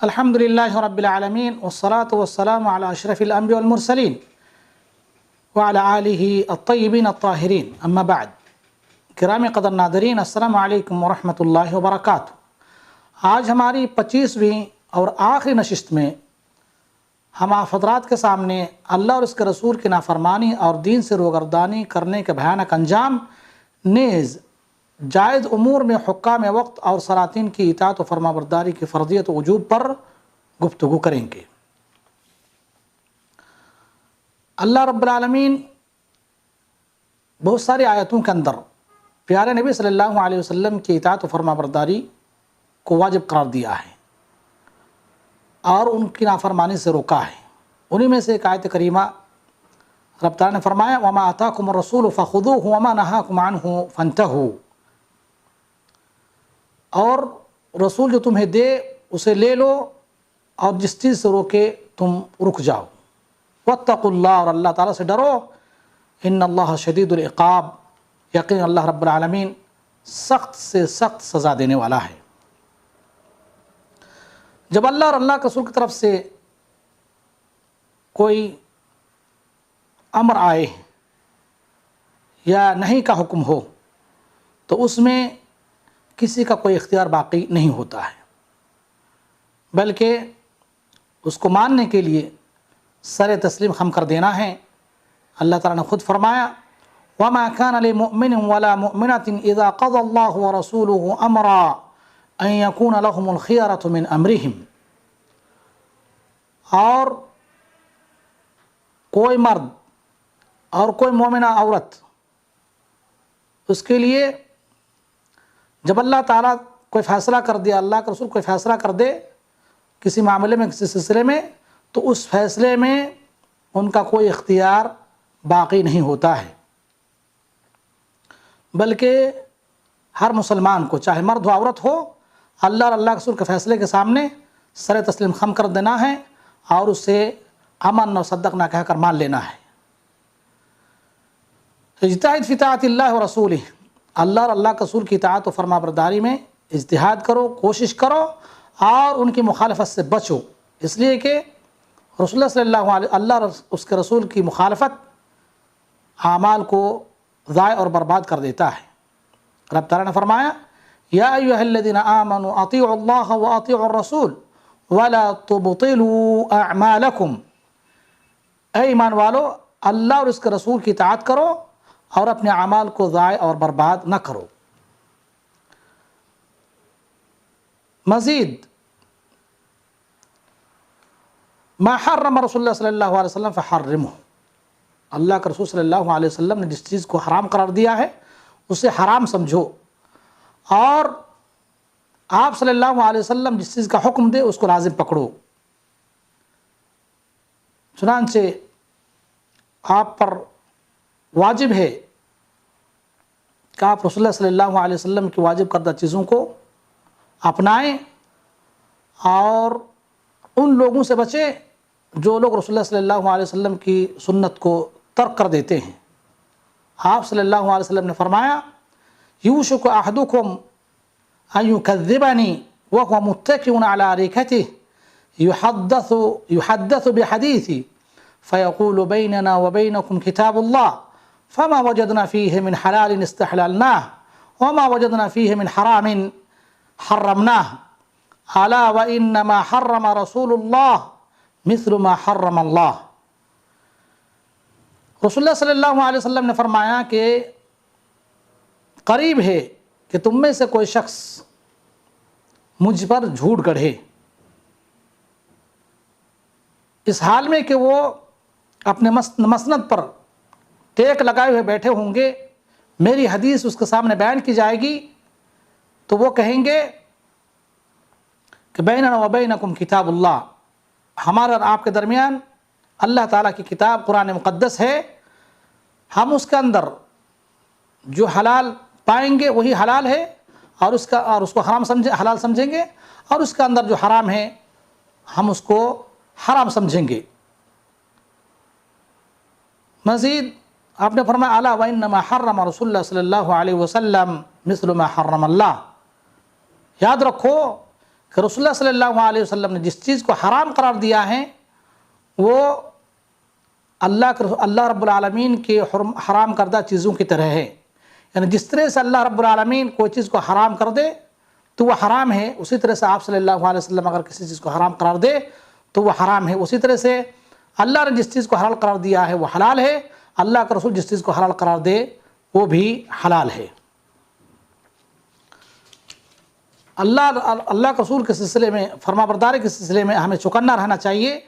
الحمد للہ رب العالمین والصلاة والسلام علی اشرف الانبیاء والمرسلین وعلی آلہ الطیبین الطاہرین اما بعد. کرام قدر ناظرین، السلام علیکم ورحمۃ اللہ وبرکاتہ. آج ہماری 25ویں اور آخری نشست میں ہم آپ حضرات کے سامنے اللہ اور اس کے رسول کی نافرمانی اور دین سے روگردانی کرنے کے بھیانک انجام نیز جائز امور میں حکام وقت اور سلاطین کی اطاعت و فرمانبرداری کی فرضیت و وجوب پر گفتگو کریں گے. اللہ رب العالمین بہت ساری آیتوں کے اندر پیارے نبی صلی اللہ علیہ وسلم کی اطاعت و فرمانبرداری کو واجب قرار دیا ہے اور ان کی نافرمانی سے روکا ہے. انہی میں سے ایک آیت کریمہ رب تعالیٰ نے فرمایا وَمَا آتَاكُمُ الرَّسُولُ فَخُذُوهُ وَمَا نَهَاكُمْ عَنْهُ فَانْتَهُوا، اور رسول جو تمہیں دے اسے لے لو اور جس چیز سے روکے تم رک جاؤ. وَاتَّقُوا اللَّهَ، اور اللہ تعالیٰ سے ڈرو. إِنَّ اللَّهَ شَدِيدُ الْعِقَابِ، یقین اللہ رب العالمین سخت سے سخت سزا دینے والا ہے. جب اللہ اور اللہ کے رسول کی طرف سے کوئی امر آئے یا نہیں کا حکم ہو تو اس میں کسی کا کوئی اختیار باقی نہیں ہوتا ہے، بلکہ اس کو ماننے کے لیے سر تسلیم خم کر دینا ہے. اللہ تعالیٰ نے خود فرمایا وَمَا كَانَ لِمُؤْمِنٍ وَلَا مُؤْمِنَةٍ إِذَا قَضَى اللَّهُ وَرَسُولُهُ أَمْرًا أَن يَكُونَ لَهُمُ الْخِيَرَةُ مِنْ أَمْرِهِمْ، اور کوئی مرد اور کوئی مومنہ عورت اس کے لیے جب اللہ تعالیٰ کوئی فیصلہ کر دیا، اللہ کا رسول کوئی فیصلہ کر دے کسی معاملے میں، کسی سلسلے میں، تو اس فیصلے میں ان کا کوئی اختیار باقی نہیں ہوتا ہے، بلکہ ہر مسلمان کو چاہے مرد ہو عورت ہو اللہ اور اللہ کے رسول کے فیصلے کے سامنے سر تسلیم خم کر دینا ہے اور اسے امن اور صدقنا کہہ کر مان لینا ہے. اجتہد فی طاعت اللہ و رسولہ، اللہ اور اللہ کے رسول کی اطاعت و فرمانبرداری میں اجتہاد کرو، کوشش کرو اور ان کی مخالفت سے بچو، اس لیے کہ رسول اللہ صلی اللہ علیہ اللہ اور اس کے رسول کی مخالفت اعمال کو ضائع اور برباد کر دیتا ہے. رب تعالیٰ نے فرمایا یا ایھا الذین آمنوا اطیعوا اللہ واطیعوا الرسول ولا تبطلوا اعمالکم، اے ایمان والو اللہ اور اس کے رسول کی اطاعت کرو اور اپنے اعمال کو ضائع اور برباد نہ کرو. مزید ما حرم رسول اللہ صلی اللہ علیہ وسلم فحرمہ، اللہ کے رسول صلی اللہ علیہ وسلم نے جس چیز کو حرام قرار دیا ہے اسے حرام سمجھو، اور آپ صلی اللہ علیہ وسلم جس چیز کا حکم دے اس کو لازم پکڑو. چنانچہ آپ پر واجب ہے کہ آپ رسول اللہ صلی اللہ علیہ وسلم کی واجب کردہ چیزوں کو اپنائیں اور ان لوگوں سے بچیں جو لوگ رسول اللہ صلی اللہ علیہ وسلم کی سنت کو ترک کر دیتے ہیں. آپ صلی اللہ علیہ وسلم نے فرمایا یوشک احدکم ان یکذبنی وهو متکئ علی اریکتہ یحدث بحدیث فیقول بیننا وبینکم کتاب اللہ فما وجدنا فیہ من حلال استحللناہ وما وجدنا فیہ من حرام حرمناہ الا وانما حرم رسول اللہ مثل ما حرم اللہ. رسول اللہ صلی اللہ علیہ وسلم نے فرمایا کہ قریب ہے کہ تم میں سے کوئی شخص مجھ پر جھوٹ گڑھے اس حال میں کہ وہ اپنے مسند پر ٹیک لگائے ہوئے بیٹھے ہوں گے، میری حدیث اس کے سامنے بیان کی جائے گی تو وہ کہیں گے کہ بیننا و بینکم کتاب اللہ، ہمارے اور آپ کے درمیان اللہ تعالیٰ کی کتاب قرآن مقدس ہے، ہم اس کے اندر جو حلال پائیں گے وہی حلال ہے اور اس کو حلال سمجھیں گے، اور اس کے اندر جو حرام ہے ہم اس کو حرام سمجھیں گے. مزید آپ نے فرمایا الا وانما حرم رسول اللہ صلی اللہ علیہ وسلم مثل ما حرم اللہ، یاد رکھو کہ رسول اللہ صلی اللہ علیہ وسلم نے جس چیز کو حرام قرار دیا ہے وہ اللہ رب العالمین کے حرام کردہ چیزوں کی طرح ہے، یعنی جس طرح سے اللہ رب العالمین کوئی چیز کو حرام کر دے تو وہ حرام ہے، اسی طرح سے آپ صلی اللہ علیہ وسلم اگر کسی چیز کو حرام قرار دے تو وہ حرام ہے، اسی طرح سے اللہ نے جس چیز کو حلال قرار دیا ہے وہ حلال ہے، اللہ کا رسول جس چیز کو حلال قرار دے وہ بھی حلال ہے۔ اللہ کے رسول کے سلسلے میں، فرما برداری کے سلسلے میں ہمیں چوکنا رہنا چاہیے۔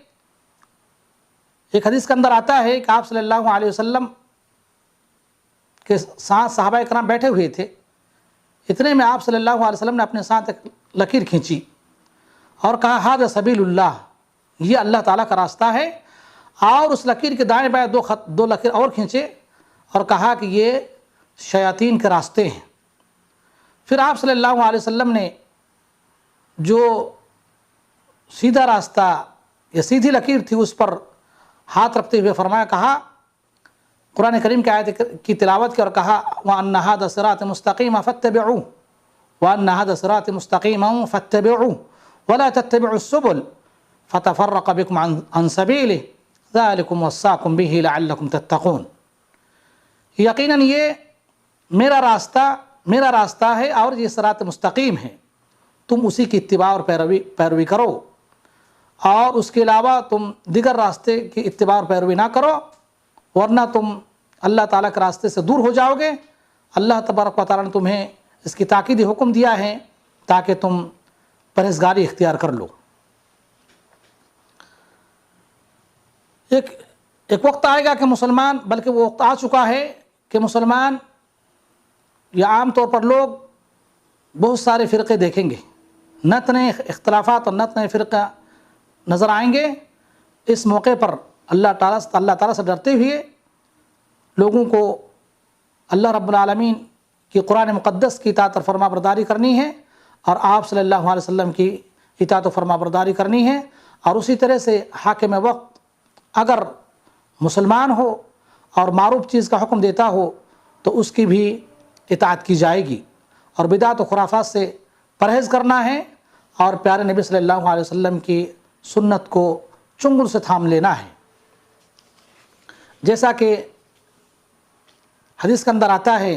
ایک حدیث کے اندر آتا ہے کہ آپ صلی اللہ علیہ وسلم کے ساتھ صحابہ کرام بیٹھے ہوئے تھے، اتنے میں آپ صلی اللہ علیہ وسلم نے اپنے ساتھ ایک لکیر کھینچی اور کہا ھذا سبیل اللہ، یہ اللہ تعالیٰ کا راستہ ہے، اور اس لکیر کے دائیں بائیں دو لکیر اور کھینچے اور کہا کہ یہ شیاطین کے راستے ہیں۔ پھر آپ صلی اللہ علیہ وسلم نے جو سیدھا راستہ یا سیدھی لکیر تھی اس پر ہاتھ رکھتے ہوئے فرمایا، کہا قرآن کریم کی آیت کی تلاوت کی اور کہا وَأَنَّ هَذَا صِرَاطِ مُسْتَقِيمًا فَاتَّبِعُوهُ وَأَنَّ هَذَا صِرَاطِ مُسْتَقِيمًا فَاتَّبِعُوهُ وَلَا تَتَّبِعُوا السُّبُلَ فَتَفَرَّقَ بِكُمْ عَنْ سَبِيلِهِ ذَلِكُمْ وَصَّاكُمْ بِهِ لَعَلَّكُمْ تَتَّقُونَ، یقیناً یہ میرا راستہ ہے اور یہ صراط مستقیم ہے، تم اسی کی اتباع اور پیروی کرو، اور اس کے علاوہ تم دیگر راستے کی اتباع اور پیروی نہ کرو، ورنہ تم اللہ تعالیٰ کے راستے سے دور ہو جاؤ گے۔ اللہ تبارک و تعالیٰ نے تمہیں اس کی تاکیدی حکم دیا ہے تاکہ تم پرہیزگاری اختیار کر لو۔ ایک وقت آئے گا کہ مسلمان، بلکہ وہ وقت آ چکا ہے کہ مسلمان یا عام طور پر لوگ بہت سارے فرقے دیکھیں گے، نت نئے اختلافات اور نت نئے فرقہ نظر آئیں گے۔ اس موقع پر اللہ تعالیٰ سے ڈرتے ہوئے لوگوں کو اللہ رب العالمین کی قرآن مقدس کی اطاعت اور فرما برداری کرنی ہے، اور آپ صلی اللہ علیہ وسلم کی اطاعت و فرما برداری کرنی ہے، اور اسی طرح سے حاکم وقت اگر مسلمان ہو اور معروف چیز کا حکم دیتا ہو تو اس کی بھی اطاعت کی جائے گی، اور بدعت و خرافات سے پرہیز کرنا ہے، اور پیارے نبی صلی اللہ علیہ وسلم کی سنت کو چنگل سے تھام لینا ہے۔ جیسا کہ حدیث کے اندر آتا ہے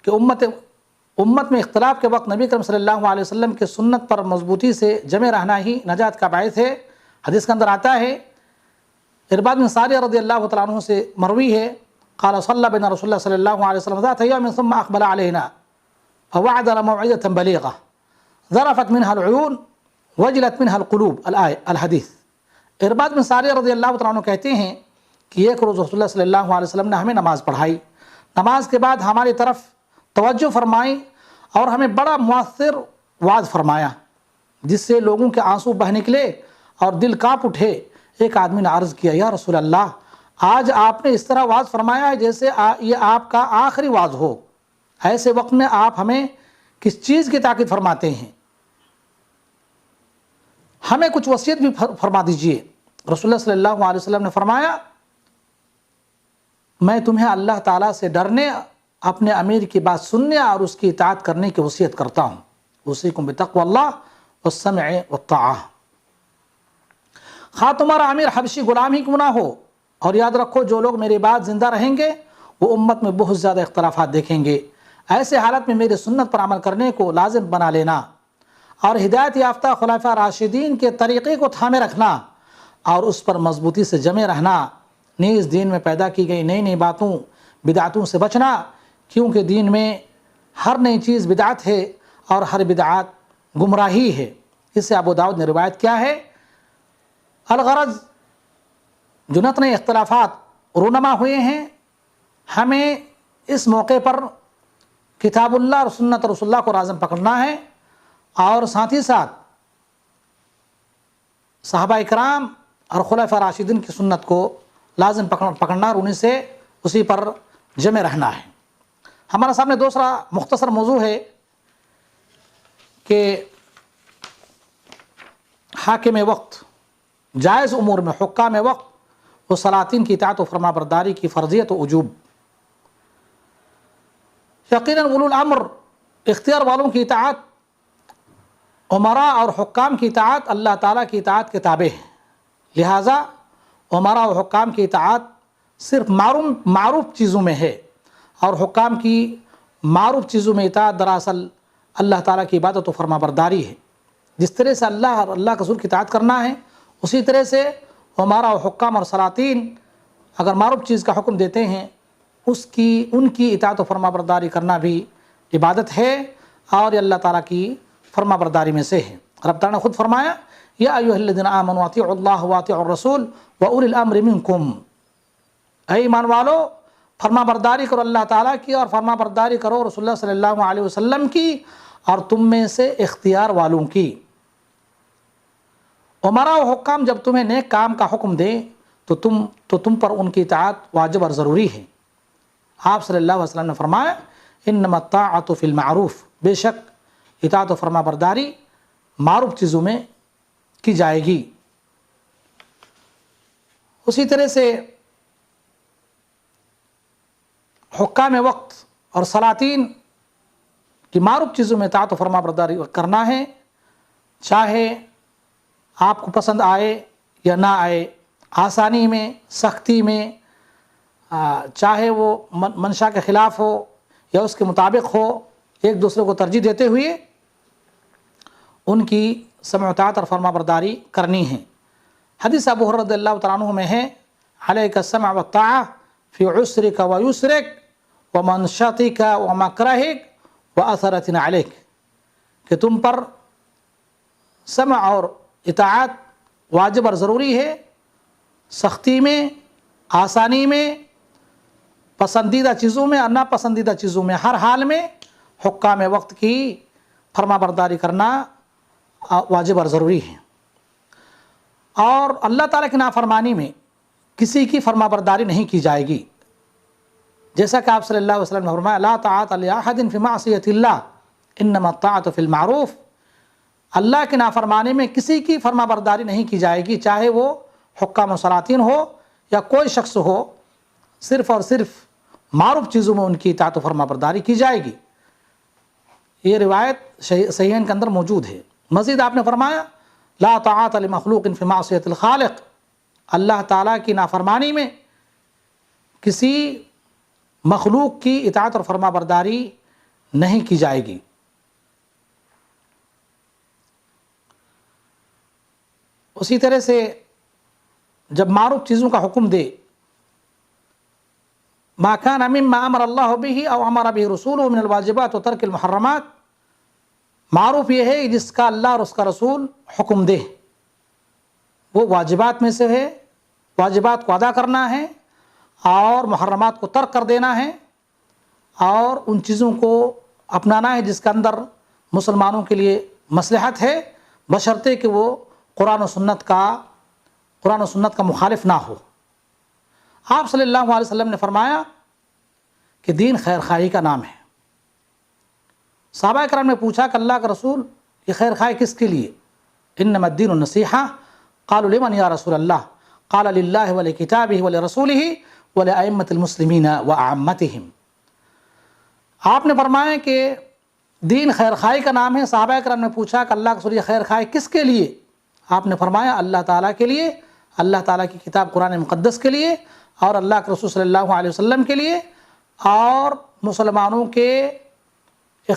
کہ امت میں اختلاف کے وقت نبی کریم صلی اللہ علیہ وسلم کے سنت پر مضبوطی سے جمع رہنا ہی نجات کا باعث ہے۔ حدیث کے اندر آتا ہے، ارباد بن ساریہ رضی اللہ تعالیٰ عنہ سے مروی ہے، قال صلی بنا رسول اللہ صلی اللہ علیہ وسلم ذات یوم ثم اقبل علینا فوعدنا موعظة بلیغة ذرفت منها العیون وجلت منها القلوب الحدیث۔ ارباد بن ساریہ رضی اللہ تعالیٰ عنہ کہتے ہیں کہ ایک روز رسول اللہ صلی اللہ علیہ وسلم نے ہمیں نماز پڑھائی، نماز کے بعد ہماری طرف توجہ فرمائی اور ہمیں بڑا مؤثر وعظ فرمایا جس سے لوگوں کے آنسو بہہ نکلے اور دل کانپ اٹھے۔ ایک آدمی نے عرض کیا، یا رسول اللہ، آج آپ نے اس طرح وعظ فرمایا ہے جیسے یہ آپ کا آخری وعظ ہو، ایسے وقت میں آپ ہمیں کس چیز کی تاکید فرماتے ہیں؟ ہمیں کچھ وصیت بھی فرما دیجئے۔ رسول اللہ صلی اللہ علیہ وسلم نے فرمایا، میں تمہیں اللہ تعالیٰ سے ڈرنے، اپنے امیر کی بات سننے اور اس کی اطاعت کرنے کی وصیت کرتا ہوں، اوصیکم بتقوی اللہ والسمع والطاعہ۔ خواہ تمہارا امیر حبشی غلام ہی کیوں نہ ہو، اور یاد رکھو جو لوگ میرے بعد زندہ رہیں گے وہ امت میں بہت زیادہ اختلافات دیکھیں گے، ایسے حالت میں میری سنت پر عمل کرنے کو لازم بنا لینا، اور ہدایت یافتہ خلفاء راشدین کے طریقے کو تھامے رکھنا اور اس پر مضبوطی سے جمے رہنا، نیز دین میں پیدا کی گئی نئی نئی باتوں بدعتوں سے بچنا، کیونکہ دین میں ہر نئی چیز بدعت ہے اور ہر بدعت گمراہی ہے۔ اس سے ابو داؤد نے روایت کیا ہے، الغرض جو نت نئے اختلافات رونما ہوئے ہیں، ہمیں اس موقع پر کتاب اللہ اور سنت رسول اللہ کو لازم پکڑنا ہے، اور ساتھ ہی ساتھ صحابہ اکرام اور خلفاء راشدین کی سنت کو لازم پکڑنا اور انہیں سے اسی پر جمع رہنا ہے۔ ہمارا سامنے دوسرا مختصر موضوع ہے کہ حاکم وقت، جائز امور میں حکام وقت و سلاطین کی اطاعت و فرما برداری کی فرضیت و وجوب۔ یقیناً اولو الامر، اختیار والوں کی اطاعت عمراء اور حکام کی اطاعت اللہ تعالیٰ کی اطاعت کے تابع ہے، لہٰذا عمراء اور حکام کی اطاعت صرف معروف چیزوں میں ہے، اور حکام کی معروف چیزوں میں اطاعت دراصل اللہ تعالیٰ کی عبادت و فرما برداری ہے۔ جس طرح سے اللہ اور اللہ کے رسول کی اطاعت کرنا ہے، اسی طرح سے عمراء و حکام اور سلاطین اگر معروف چیز کا حکم دیتے ہیں ان کی اطاعت و فرما برداری کرنا بھی عبادت ہے، اور یہ اللہ تعالیٰ کی فرما برداری میں سے ہے۔ رب تعالیٰ نے خود فرمایا یا ایھا الذین آمنوا اطیعوا اللہ واطیعوا الرسول واولی الامر منکم، اے ایمان والو فرما برداری کرو اللہ تعالیٰ کی اور فرما برداری کرو رسول اللہ صلی اللہ علیہ وسلم کی اور تم میں سے اختیار والوں کی۔ عمراء و حکام جب تمہیں نیک کام کا حکم دیں تو تم پر ان کی اطاعت واجب اور ضروری ہے۔ آپ صلی اللہ علیہ وسلم نے فرمایا انما الطاعۃ فی المعروف، بے شک اطاعت و فرما برداری معروف چیزوں میں کی جائے گی۔ اسی طرح سے حکام وقت اور سلاطین کی معروف چیزوں میں اطاعت و فرما برداری کرنا ہے، چاہے آپ کو پسند آئے یا نہ آئے، آسانی میں، سختی میں، چاہے وہ منشا کے خلاف ہو یا اس کے مطابق ہو، ایک دوسرے کو ترجیح دیتے ہوئے ان کی سمع و اطاعت اور فرما برداری کرنی ہے۔ حدیث ابو ہریرہ رضی اللہ تعالیٰ عنہ میں ہے علیک السمع والطاعہ فی عسرک و یسرک و منشطک و مکرہک و اثرۃ علیک، کہ تم پر سمع اور اطاعت واجب اور ضروری ہے، سختی میں، آسانی میں، پسندیدہ چیزوں میں اور ناپسندیدہ چیزوں میں، ہر حال میں حکام وقت کی فرما برداری کرنا واجب اور ضروری ہے۔ اور اللہ تعالیٰ کی نافرمانی میں کسی کی فرما برداری نہیں کی جائے گی، جیسا کہ آپ صلی اللہ علیہ وسلم نے فرمایا لا طاعۃ لأحد فی معصیۃ اللہ انما الطاعۃ فی المعروف، اللہ کی نافرمانی میں کسی کی فرما برداری نہیں کی جائے گی، چاہے وہ حکام و سلاطین ہو یا کوئی شخص ہو، صرف اور صرف معروف چیزوں میں ان کی اطاعت و فرما برداری کی جائے گی۔ یہ روایت صحیحین کے اندر موجود ہے۔ مزید آپ نے فرمایا لا طاعۃ لمخلوق فی معصیۃ الخالق، اللہ تعالیٰ کی نافرمانی میں کسی مخلوق کی اطاعت اور فرما برداری نہیں کی جائے گی۔ اسی طرح سے جب معروف چیزوں کا حکم دے ما کان مما امر اللہ بہ او امر بہ رسولہ من الواجبات و ترک المحرمات، معروف یہ ہے جس کا اللہ اور اس کا رسول حکم دے، وہ واجبات میں سے ہے، واجبات کو ادا کرنا ہے اور محرمات کو ترک کر دینا ہے، اور ان چیزوں کو اپنانا ہے جس کے اندر مسلمانوں کے لیے مصلحت ہے، بشرطے کہ وہ قرآن و سنت کا مخالف نہ ہو۔ آپ صلی اللہ علیہ وسلم نے فرمایا کہ دین خیر خواہی کا نام ہے۔ صحابہ کرام نے پوچھا کہ اللہ کا رسول یہ خیر خواہی کس کے لیے؟ انما الدین النصیحہ، قالوا لمن یا رسول اللہ؟ قال للہ ولکتابہ ولرسولہ ولأئمۃ المسلمین وأعمتہم۔ آپ نے فرمایا کہ دین خیر خواہی کا نام ہے۔ صحابہ کرام نے پوچھا کہ اللہ کا رسول یہ خیر خواہی کس کے لیے؟ آپ نے فرمایا اللہ تعالیٰ کے لیے، اللہ تعالیٰ کی کتاب قرآن مقدس کے لیے، اور اللہ کے رسول صلی اللہ علیہ وسلم کے لیے، اور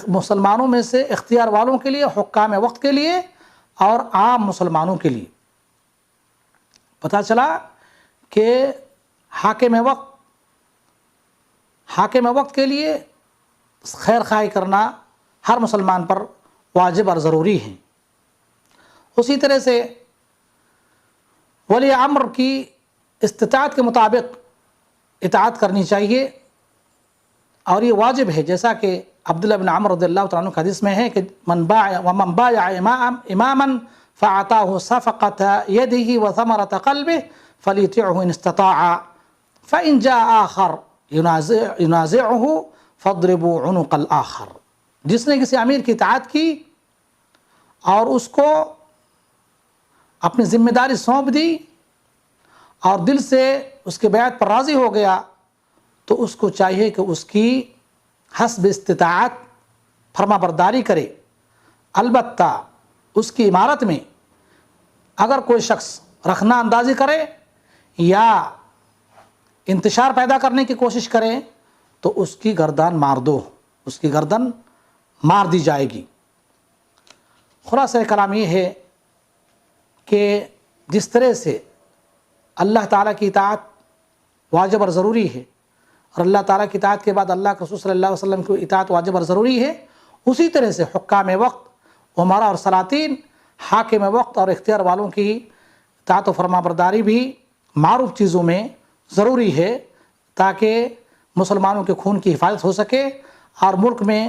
مسلمانوں میں سے اختیار والوں کے لیے، حکام وقت کے لیے، اور عام مسلمانوں کے لیے۔ پتہ چلا کہ حاکم وقت کے لیے خیر خواہی کرنا ہر مسلمان پر واجب اور ضروری ہے۔ اسی طرح سے ولی امر کی استطاعت کے مطابق اطاعت کرنی چاہیے، اور یہ واجب ہے، جیسا کہ عبداللہ بن عمر رضی اللہ تعالیٰ عنہ کے حدیث میں ہے کہ ومن بايع اماما فاعطاه صفقة يده وثمرة قلبه فليطعه ان استطاع فإن جاء آخر ينازعه فاضربوا عنق الآخر۔ جس نے کسی امیر کی اطاعت کی اور اس کو اپنی ذمہ داری سونپ دی اور دل سے اس کے بیعت پر راضی ہو گیا، تو اس کو چاہیے کہ اس کی حسب استطاعت فرما برداری کرے، البتہ اس کی عمارت میں اگر کوئی شخص رخنہ اندازی کرے یا انتشار پیدا کرنے کی کوشش کرے تو اس کی گردن مار دو، اس کی گردن مار دی جائے گی۔ خلاصہ کلام یہ ہے کہ جس طرح سے اللہ تعالیٰ کی اطاعت واجب اور ضروری ہے، اور اللہ تعالیٰ کی اطاعت کے بعد اللہ کے رسول صلی اللہ علیہ وسلم کی اطاعت واجب اور ضروری ہے، اسی طرح سے حکام وقت، عمراء اور سلاطین، حاکم وقت اور اختیار والوں کی اطاعت و فرما برداری بھی معروف چیزوں میں ضروری ہے، تاکہ مسلمانوں کے خون کی حفاظت ہو سکے اور ملک میں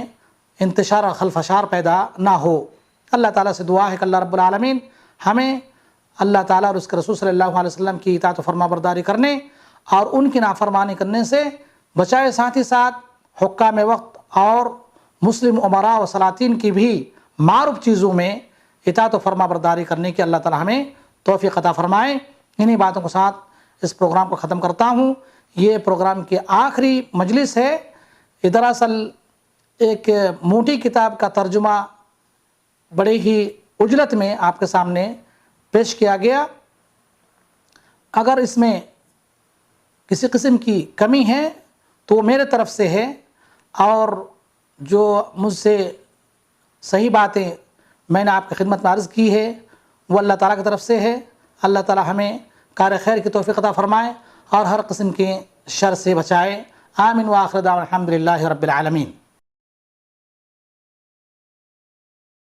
انتشار اور خلفشار پیدا نہ ہو۔ اللہ تعالیٰ سے دعا ہے کہ اللہ رب العالمین ہمیں اللہ تعالیٰ اور اس کے رسول صلی اللہ علیہ وسلم کی اطاعت و فرما برداری کرنے اور ان کی نافرمانی کرنے سے بچائے، ساتھ ہی ساتھ حکام وقت اور مسلم عمراء و سلاطین کی بھی معروف چیزوں میں اطاعت و فرما برداری کرنے کی اللہ تعالیٰ ہمیں توفیق عطا فرمائے۔ انہی باتوں کے ساتھ اس پروگرام کو ختم کرتا ہوں۔ یہ پروگرام کی آخری مجلس ہے۔ دراصل ایک موٹی کتاب کا ترجمہ بڑے ہی عجلت میں آپ کے سامنے پیش کیا گیا۔ اگر اس میں کسی قسم کی کمی ہے تو میرے طرف سے ہے، اور جو مجھ سے صحیح باتیں میں نے آپ کی خدمت میں عرض کی ہے وہ اللہ تعالیٰ کی طرف سے ہے۔ اللہ تعالیٰ ہمیں کار خیر کی توفیق عطا فرمائے اور ہر قسم کے شر سے بچائے۔ آمین وآخر دعوانا الحمدللہ رب العالمین۔